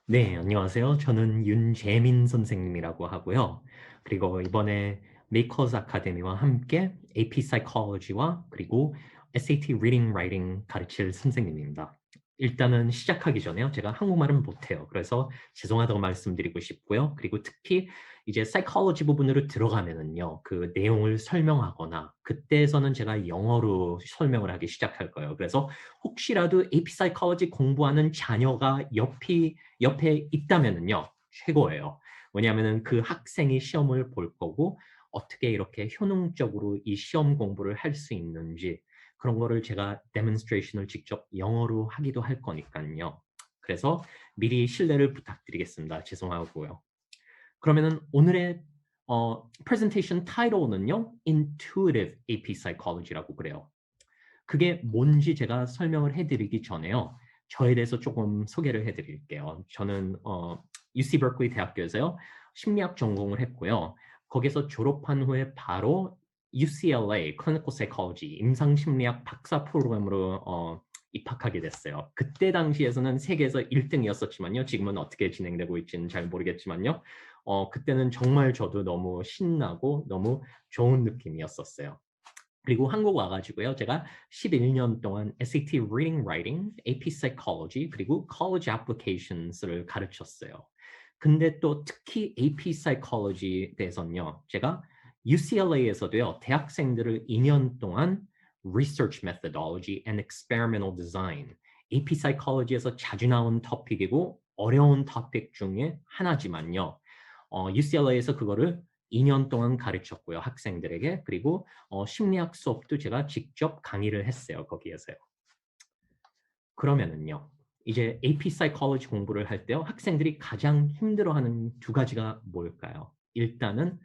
네, 안녕하세요. 저는 윤재민 선생님이라고 하고요. 그리고 이번에 메이커즈 아카데미와 함께 AP Psychology와 그리고 SAT Reading Writing 가르칠 선생님입니다. 일단은 시작하기 전에요. 제가 한국말은 못해요. 그래서 죄송하다고 말씀드리고 싶고요. 그리고 특히 이제 psychology 부분으로 들어가면은요. 그 내용을 설명하거나 그때에서는 제가 영어로 설명을 하기 시작할 거예요. 그래서 혹시라도 AP Psychology 공부하는 자녀가 옆에 있다면은요, 최고예요. 왜냐하면은 그 학생이 시험을 볼 거고 어떻게 이렇게 효능적으로 이 시험 공부를 할 수 있는지 그런 거를 제가 데몬스트레이션을 직접 영어로 하기도 할 거니까요. 그래서 미리 신뢰를 부탁드리겠습니다. 죄송하고요. 그러면은 오늘의 프레젠테이션 타이틀은요, Intuitive AP Psychology라고 그래요. 그게 뭔지 제가 설명을 해드리기 전에요. 저에 대해서 조금 소개를 해드릴게요. 저는 UC 버클리 대학교에서요. 심리학 전공을 했고요. 거기서 졸업한 후에 바로 UCLA Clinical Psychology 임상심리학 박사 프로그램으로 입학하게 됐어요. 그때 당시에서는 세계에서 1등이었었지만요. 지금은 어떻게 진행되고 있지는 잘 모르겠지만요. 그때는 정말 저도 너무 신나고 너무 좋은 느낌이었었어요. 그리고 한국 와가지고요. 제가 11년 동안 SAT Reading Writing, AP Psychology, 그리고 College Applications를 가르쳤어요. 근데 또 특히 AP Psychology에 대해서는요. 제가 UCLA에서도요. 대학생들을 2년 동안 Research Methodology and Experimental Design, AP Psychology에서 자주 나온 토픽이고 어려운 토픽 중에 하나지만요. UCLA에서 그거를 2년 동안 가르쳤고요. 학생들에게. 그리고 심리학 수업도 제가 직접 강의를 했어요. 거기에서요. 그러면은요. 이제 AP Psychology 공부를 할 때요. 학생들이 가장 힘들어하는 두 가지가 뭘까요? 일단은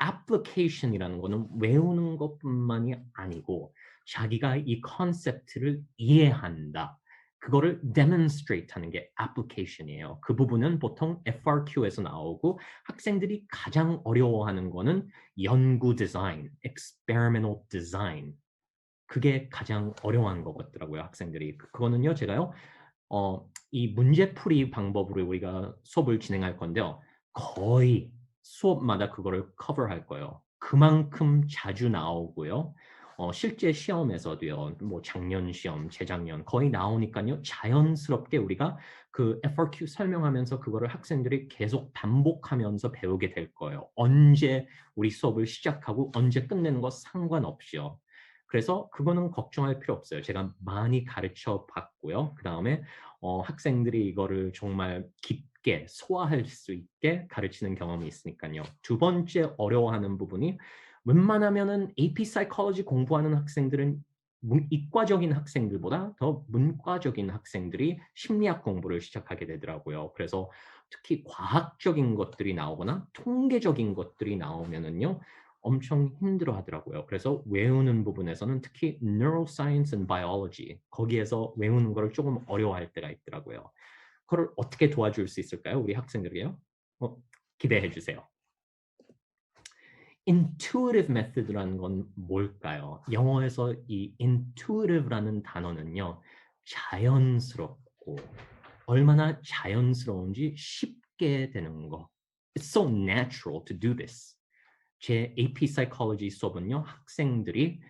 application이라는 거는 외우는 것뿐만이 아니고 자기가 이 컨셉트를 이해한다. 그거를 demonstrate 하는 게 application이에요. 그 부분은 보통 FRQ에서 나오고 학생들이 가장 어려워하는 거는 연구 디자인, experimental design. 그게 가장 어려워하는 것 같더라고요, 학생들이. 그거는요, 제가요, 이 문제풀이 방법으로 우리가 수업을 진행할 건데요. 거의 수업마다 그거를 커버할 거예요. 그만큼 자주 나오고요. 실제 시험에서도요. 뭐 작년 시험, 재작년 거의 나오니까요. 자연스럽게 우리가 그 FRQ 설명하면서 그거를 학생들이 계속 반복하면서 배우게 될 거예요. 언제 우리 수업을 시작하고 언제 끝내는 거 상관없이요. 그래서 그거는 걱정할 필요 없어요. 제가 많이 가르쳐 봤고요. 그다음에 학생들이 이거를 정말 깊게 소화할 수 있게 가르치는 경험이 있으니까요. 두 번째 어려워하는 부분이 웬만하면은 AP Psychology 공부하는 학생들은 이과적인 학생들보다 더 문과적인 학생들이 심리학 공부를 시작하게 되더라고요. 그래서 특히 과학적인 것들이 나오거나 통계적인 것들이 나오면은요. 엄청 힘들어 하더라고요. 그래서 외우는 부분에서는 특히 Neuroscience and Biology 거기에서 외우는 거를 조금 어려워할 때가 있더라고요. 그걸 어떻게 도와줄 수 있을까요? 우리 학생들에게요? 어, 기대해 주세요. Intuitive method라는 건 뭘까요? 영어에서 이 intuitive라는 단어는요. 자연스럽고 얼마나 자연스러운지 쉽게 되는 거. It's so natural to do this. 제 AP Psychology 수업은요. 학생들이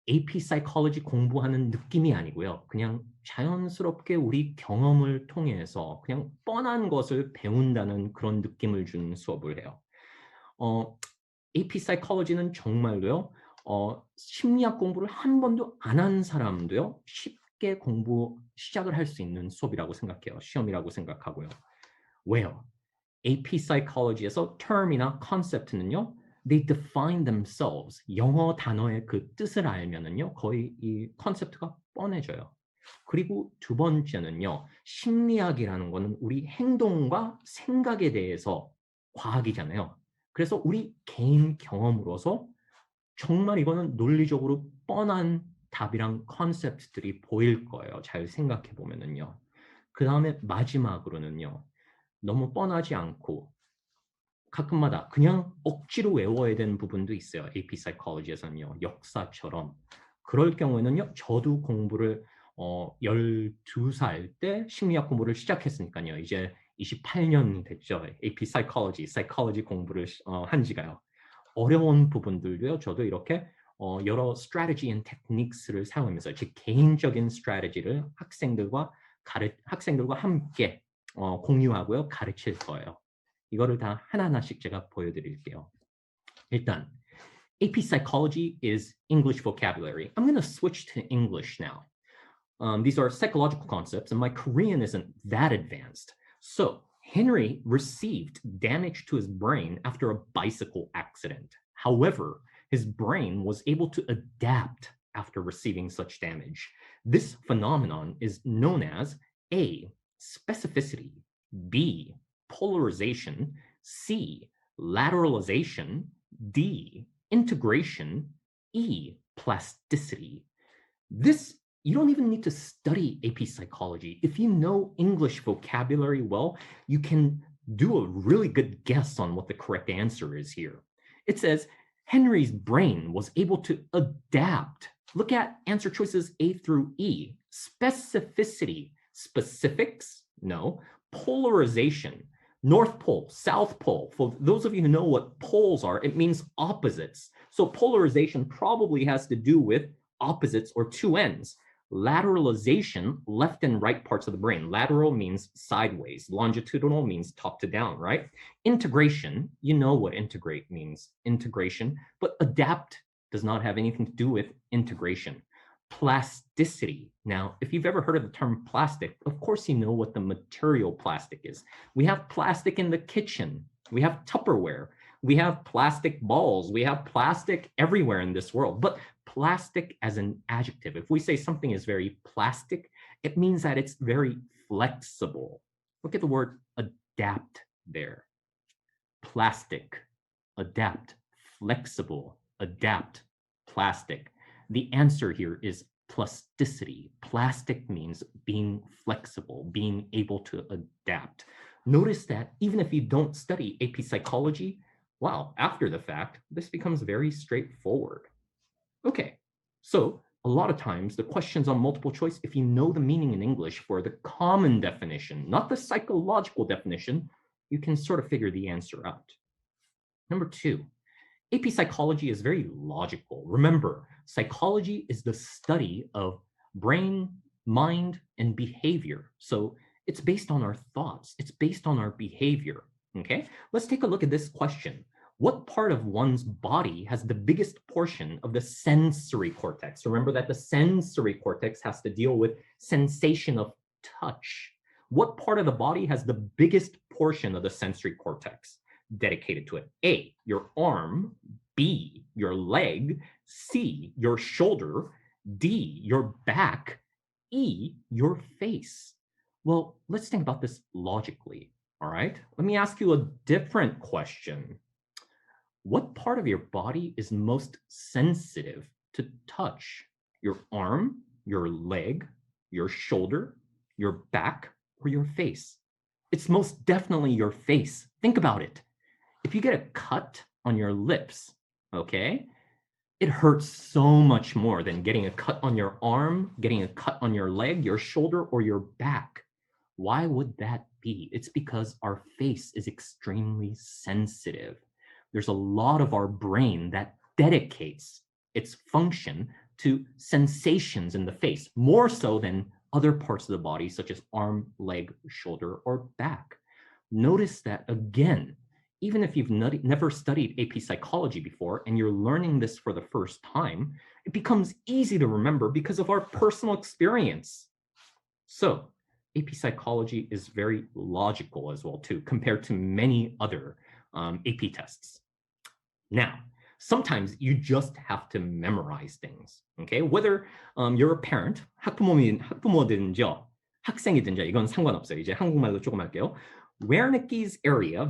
AP Psychology 공부하는 느낌이 아니고요. 그냥 자연스럽게 우리 경험을 통해서 그냥 뻔한 것을 배운다는 그런 느낌을 주는 수업을 해요. 어, AP Psychology는 정말로요. 심리학 공부를 한 번도 안 한 사람도요. 쉽게 공부 시작을 할 수 있는 수업이라고 생각해요. 시험이라고 생각하고요. 왜요? AP Psychology에서 term이나 concept는요. They define themselves. 영어 단어의 그 뜻을 알면은요. 거의 이 컨셉트가 뻔해져요. 그리고 두 번째는요. 심리학이라는 거는 우리 행동과 생각에 대해서 과학이잖아요. 그래서 우리 개인 경험으로서 정말 이거는 논리적으로 뻔한 답이랑 컨셉트들이 보일 거예요. 잘 생각해 보면은요. 그다음에 마지막으로는요. 너무 뻔하지 않고 가끔마다 그냥 억지로 외워야 되는 부분도 있어요. AP Psychology에서는요. 역사처럼. 그럴 경우에는요. 저도 공부를 12살 때 심리학 공부를 시작했으니까요. 이제 28년이 됐죠. AP Psychology 공부를 한 지가요. 어려운 부분들도요. 저도 이렇게 여러 strategy and techniques를 사용하면서 제 개인적인 strategy를 학생들과 함께 공유하고요. 가르칠 거예요. 이거를 다 하나하나씩 제가 보여드릴게요. 일단 AP Psychology is English vocabulary. I'm going to switch to English now. These are psychological concepts, and my Korean isn't that advanced. So Henry received damage to his brain after a bicycle accident. However, his brain was able to adapt after receiving such damage. This phenomenon is known as A, specificity, B, polarization, C, lateralization, D, integration, E, plasticity. This, you don't even need to study AP Psychology. If you know English vocabulary well, you can do a really good guess on what the correct answer is here. It says Henry's brain was able to adapt. Look at answer choices A through E. Specificity, specifics, no. Polarization, North Pole, South Pole. For those of you who know what poles are, it means opposites. So polarization probably has to do with opposites or two ends. Lateralization, left and right parts of the brain. Lateral means sideways. Longitudinal means top to down, right? Integration, you know what integrate means, integration, but adapt does not have anything to do with integration. Plasticity. Now, if you've ever heard of the term plastic, of course you know what the material plastic is. We have plastic in the kitchen. We have Tupperware. We have plastic balls. We have plastic everywhere in this world. But plastic as an adjective, if we say something is very plastic, it means that it's very flexible. Look at the word adapt there. Plastic, adapt, flexible, adapt, plastic. The answer here is plasticity. Plastic means being flexible, being able to adapt. Notice that even if you don't study AP Psychology, wow, after the fact, this becomes very straightforward. Okay, so a lot of times the questions on multiple choice, if you know the meaning in English for the common definition, not the psychological definition, you can sort of figure the answer out. Number two, AP Psychology is very logical. Remember, psychology is the study of brain, mind, and behavior. So it's based on our thoughts. It's based on our behavior. Okay, let's take a look at this question. What part of one's body has the biggest portion of the sensory cortex? Remember that the sensory cortex has to deal with sensation of touch. What part of the body has the biggest portion of the sensory cortex dedicated to it? A, your arm, B, your leg, C, your shoulder, D, your back, E, your face. Well, let's think about this logically, all right? Let me ask you a different question. What part of your body is most sensitive to touch? Your arm, your leg, your shoulder, your back, or your face? It's most definitely your face. Think about it. If you get a cut on your lips, okay, it hurts so much more than getting a cut on your arm, getting a cut on your leg, your shoulder, or your back. Why would that be? It's because our face is extremely sensitive. There's a lot of our brain that dedicates its function to sensations in the face, more so than other parts of the body, such as arm, leg, shoulder, or back. Notice that again, even if you've never studied AP Psychology before and you're learning this for the first time, it becomes easy to remember because of our personal experience. So AP Psychology is very logical as well too, compared to many other AP tests. Now, sometimes you just have to memorize things, okay? Whether you're a parent, 학부모든지요, 학생이든지 이건 상관없어요. 이제 한국말로 조금 할게요. Wernicke's area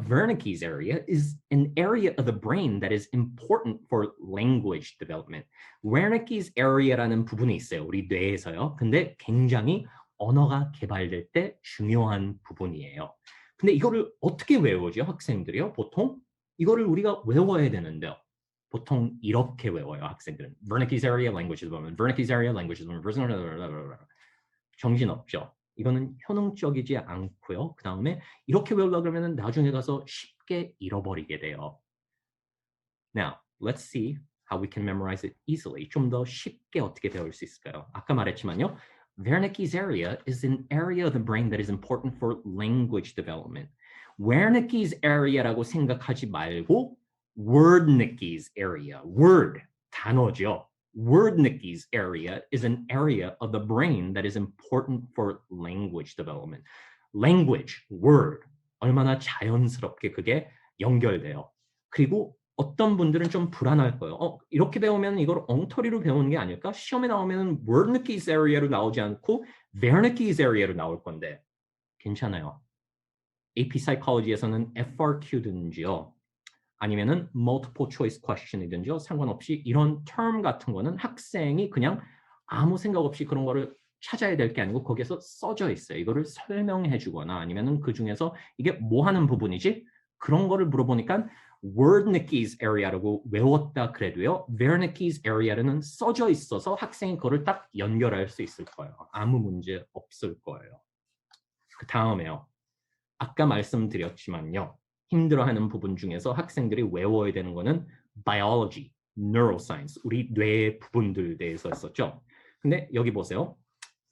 is an area of the brain that is important for language development. Wernicke's area라는 부분이 있어요. 우리 뇌에서요. 근데 굉장히 언어가 개발될 때 중요한 부분이에요. 근데 이거를 어떻게 외우죠, 학생들이요? 보통 이거를 우리가 외워야 되는데요. 보통 이렇게 외워요, 학생들은. Wernicke's area languages 보면 Wernicke's area languages 보면 정신없죠. 이거는 효능적이지 않고요. 그 다음에 이렇게 외우려고 그러면 나중에 가서 쉽게 잃어버리게 돼요. Now, let's see how we can memorize it easily. 좀 더 쉽게 어떻게 배울 수 있을까요? 아까 말했지만요. Wernicke's area is an area of the brain that is important for language development. Wernicke's area라고 생각하지 말고 Wordnicke's area. Word, 단어죠. Wordnicke's area is an area of the brain that is important for language development. Language, word, 얼마나 자연스럽게 그게 연결돼요. 그리고 어떤 분들은 좀 불안할 거예요. 이렇게 배우면 이걸 엉터리로 배우는 게 아닐까? 시험에 나오면 Wernicke's area로 나오지 않고 Wernicke's area로 나올 건데 괜찮아요. AP Psychology에서는 FRQ든지요. 아니면은 multiple choice question이든지요. 상관없이 이런 term 같은 거는 학생이 그냥 아무 생각 없이 그런 거를 찾아야 될 게 아니고 거기에서 써져 있어요. 이거를 설명해 주거나 아니면은 그 중에서 이게 뭐 하는 부분이지? 그런 거를 물어보니까 Wordnicke's area라고 외웠다 그래도요. Wernicke's area는 써져 있어서 학생이 그거를 딱 연결할 수 있을 거예요. 아무 문제 없을 거예요. 그 다음에요. 아까 말씀드렸지만요. 힘들어하는 부분 중에서 학생들이 외워야 되는 거는 biology, neuroscience, 우리 뇌의 부분들 대해서 했었죠. 근데 여기 보세요.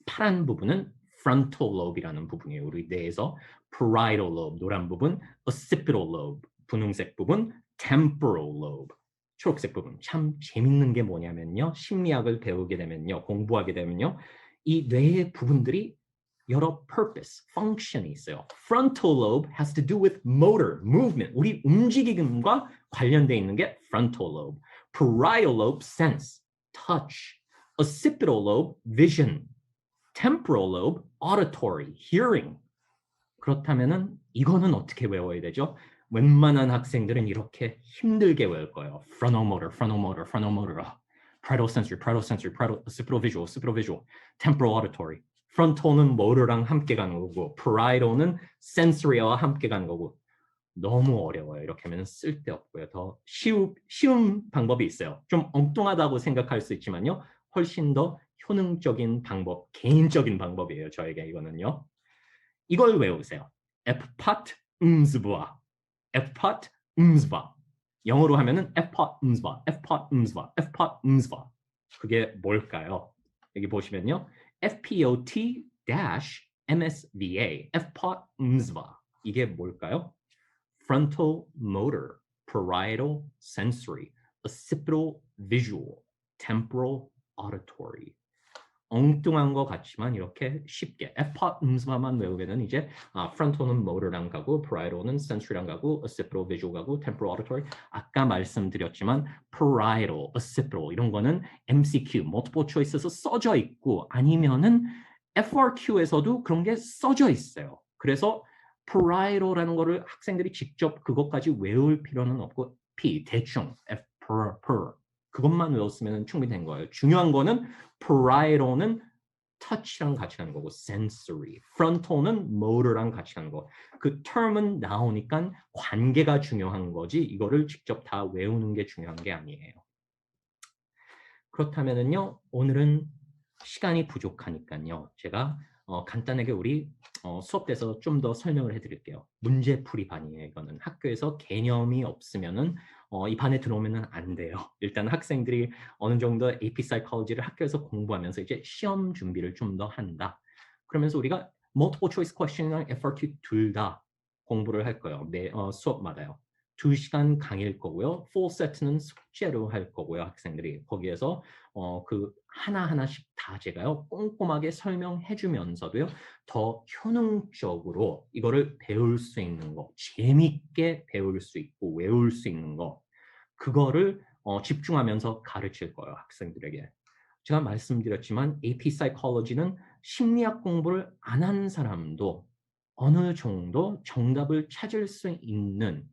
파란 부분은 frontal lobe이라는 부분이에요. 우리 뇌에서 parietal lobe, 노란 부분, occipital lobe, 분홍색 부분, temporal lobe, 초록색 부분. 참 재밌는 게 뭐냐면요. 심리학을 배우게 되면요. 공부하게 되면요. 이 뇌의 부분들이 여러 purpose, function이 있어요. Frontal lobe has to do with motor, movement. 우리 움직임과 관련돼 있는 게 frontal lobe. Parietal lobe, sense, touch. Occipital lobe, vision. Temporal lobe, auditory, hearing. 그렇다면은 이거는 어떻게 외워야 되죠? 웬만한 학생들은 이렇게 힘들게 외울 거예요. Frontal motor, frontal motor, frontal motor. Parietal sensory, parietal sensory, parietal, occipital visual, occipital visual. Temporal auditory. frontal은 motor랑 함께 가는 거고 parietal은 sensory와 함께 가는 거고 너무 어려워요. 이렇게 하면 쓸데없고요. 더 쉬운 방법이 있어요. 좀 엉뚱하다고 생각할 수 있지만요. 훨씬 더 효능적인 방법, 개인적인 방법이에요. 저에게 이거는요. 이걸 외우세요. Fpat 음즈바. Fpat 음즈바. 영어로 하면은 Fpat 음즈바. Fpat 음즈바. Fpat 음즈바. 그게 뭘까요? 여기 보시면요. FPOT-MSVA. Fpat 음즈바. 이게 뭘까요? Frontal motor, parietal sensory, occipital visual, temporal auditory. 엉뚱한 것 같지만 이렇게 쉽게 Fpat 음수만 외우면은 이제 frontal은 motor랑 가고 parietal은 sensory랑 가고 occipital visual 가고 temporal auditory. 아까 말씀드렸지만 parietal, occipital 이런 거는 MCQ, multiple choice에서 써져 있고 아니면은 FRQ에서도 그런 게 써져 있어요. 그래서 parietal라는 거를 학생들이 직접 그것까지 외울 필요는 없고 P 대충 F per 그것만 외웠으면 충분히 된 거예요. 중요한 거는 parietal는 touch랑 같이 가는 거고 sensory, frontal은 motor랑 같이 가는 거. 그 term은 나오니까 관계가 중요한 거지 이거를 직접 다 외우는 게 중요한 게 아니에요. 그렇다면은요 오늘은 시간이 부족하니까요 제가 간단하게 우리 수업 때서 좀 더 설명을 해드릴게요. 문제풀이 반이에요. 이거는 학교에서 개념이 없으면은 이 반에 들어오면은 안 돼요. 일단 학생들이 어느 정도 AP Psychology를 학교에서 공부하면서 이제 시험 준비를 좀 더 한다. 그러면서 우리가 Multiple Choice Question이랑 FRQ 둘 다 공부를 할 거예요. 매 수업마다요. 2시간 강의일 거고요. 풀 세트는 숙제로 할 거고요. 학생들이 거기에서 그 하나하나씩 다 제가요 꼼꼼하게 설명해 주면서도요 더 효능적으로 이거를 배울 수 있는 거 재밌게 배울 수 있고 외울 수 있는 거 그거를 집중하면서 가르칠 거예요 학생들에게. 제가 말씀드렸지만 AP Psychology는 심리학 공부를 안 한 사람도 어느 정도 정답을 찾을 수 있는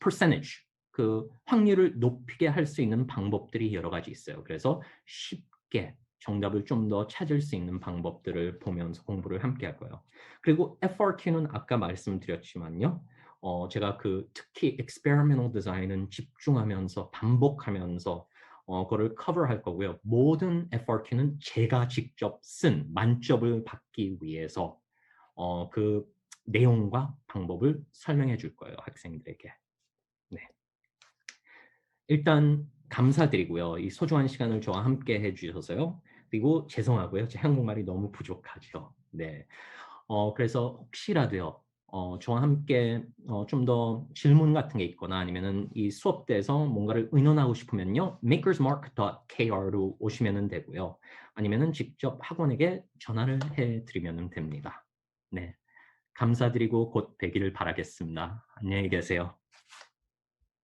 percentage 그 확률을 높이게 할 수 있는 방법들이 여러 가지 있어요. 그래서 쉽게 정답을 좀 더 찾을 수 있는 방법들을 보면서 공부를 함께 할 거예요. 그리고 FRQ는 아까 말씀드렸지만요. 제가 그 특히 experimental design은 집중하면서 반복하면서 그거를 커버할 거고요. 모든 FRQ는 제가 직접 쓴 만점을 받기 위해서 그 내용과 방법을 설명해 줄 거예요, 학생들에게. 네. 일단 감사드리고요. 이 소중한 시간을 저와 함께 해 주셔서요. 그리고 죄송하고요. 제 한국말이 너무 부족하죠. 네. 그래서 혹시라도요. 저와 함께 좀 더 질문 같은 게 있거나 아니면은 이 수업대에서 뭔가를 의논하고 싶으면요. makersmark.kr로 오시면은 되고요. 아니면은 직접 학원에게 전화를 해 드리면은 됩니다. 네. 감사드리고 곧 뵈기를 바라겠습니다. 안녕히 계세요.